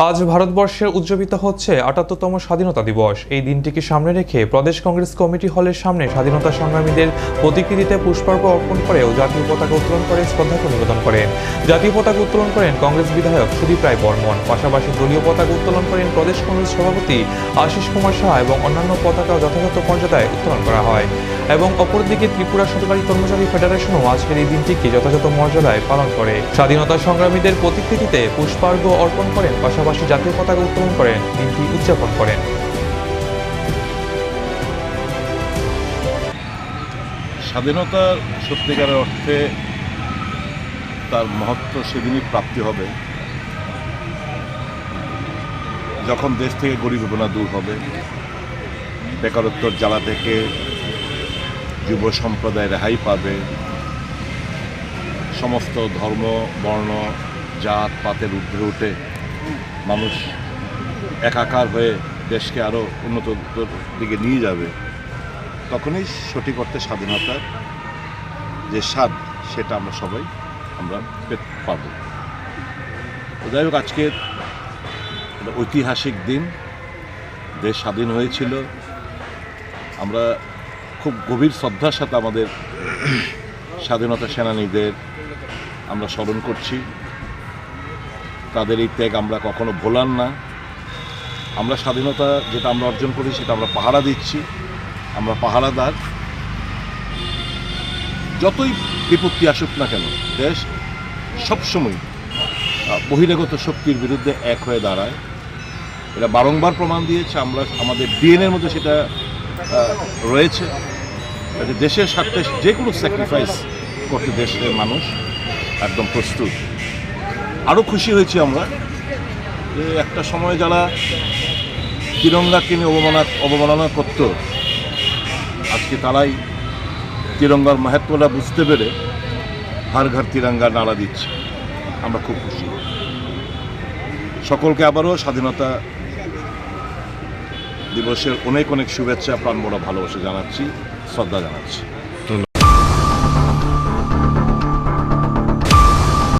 আজ ভারতবর্ষে উদযাপিত হচ্ছে ৭৮তম স্বাধীনতা দিবস। এই দিনটিকে সামনে রেখে প্রদেশ কংগ্রেস কমিটি হলের সামনে স্বাধীনতা সংগ্রামীদের প্রতিকৃতিতে পুষ্পার্ঘ্য অর্পণ করে ও জাতীয় পতাকা উত্তোলন করে শ্রদ্ধার্ঘ্য নিবেদন করেন। জাতীয় পতাকা উত্তোলন করেন কংগ্রেস বিধায়ক সুদীপ রায় বর্মন। পাশাপাশি দলীয় পতাকা উত্তোলন করেন প্রদেশ কংগ্রেস সভাপতি আশিস কুমার সাহা এবং অন্যান্য পতাকাও যথাযথ মর্যাদায় উত্তোলন করা হয়। এবং অপরদিকে ত্রিপুরা সরকারি কর্মচারী ফেডারেশনও আজকের এই দিনটিকে যথাযথ মর্যাদায় পালন করে স্বাধীনতা সংগ্রামীদের প্রতিকৃতিতে পুষ্পার্ঘ্য অর্পণ করেন, পাশাপাশি জাতীয় পতাকা উত্তোলন করেন, দিনটি উদযাপন করেন। স্বাধীনতার সত্যিকারের অর্থে তার মহত্ব সেদিনই প্রাপ্তি হবে যখন দেশ থেকে গরিবনা দূর হবে, বেকারত্বর জ্বালা থেকে যুব সম্প্রদায় রেহাই পাবে, সমস্ত ধর্ম বর্ণ জাত পাতের ঊর্ধ্বে উঠে মানুষ একাকার হয়ে দেশকে আরও উন্নত দিকে নিয়ে যাবে, তখনই সঠিক অর্থে স্বাধীনতার যে স্বাদ সেটা আমরা সবাই পেতে পারব। যাই হোক, আজকের একটা ঐতিহাসিক দিন, দেশ স্বাধীন হয়েছিল। আমরা খুব গভীর শ্রদ্ধার সাথে আমাদের স্বাধীনতা সেনানীদের আমরা স্মরণ করছি। তাদের এই ত্যাগ আমরা কখনো ভোলার না। আমরা স্বাধীনতা যেটা আমরা অর্জন করি সেটা আমরা পাহারা দিচ্ছি, আমরা পাহারাদার। যতই বিপত্তি আসুক না কেন, দেশ সবসময় বহিরাগত শক্তির বিরুদ্ধে এক হয়ে দাঁড়ায়। এটা বারংবার প্রমাণ দিয়েছে। আমরা আমাদের ডিএনএর মধ্যে সেটা রয়েছে। দেশের স্বার্থে যে কোনো স্যাক্রিফাইস করতে দেশের মানুষ একদম প্রস্তুত। আরও খুশি হয়েছি আমরা যে একটা সময় যারা তিরঙ্গাকে নিয়ে অবমাননা করত, আজকে তারাই তিরঙ্গার মাহাত্ম্যটা বুঝতে পেরে হার ঘর তিরঙ্গা নাড়া দিচ্ছে। আমরা খুব খুশি। সকলকে আবারও স্বাধীনতা দিবসের অনেক অনেক শুভেচ্ছা, প্রাণভরা ভালোবাসা জানাচ্ছি, শ্রদ্ধা জানাচ্ছি।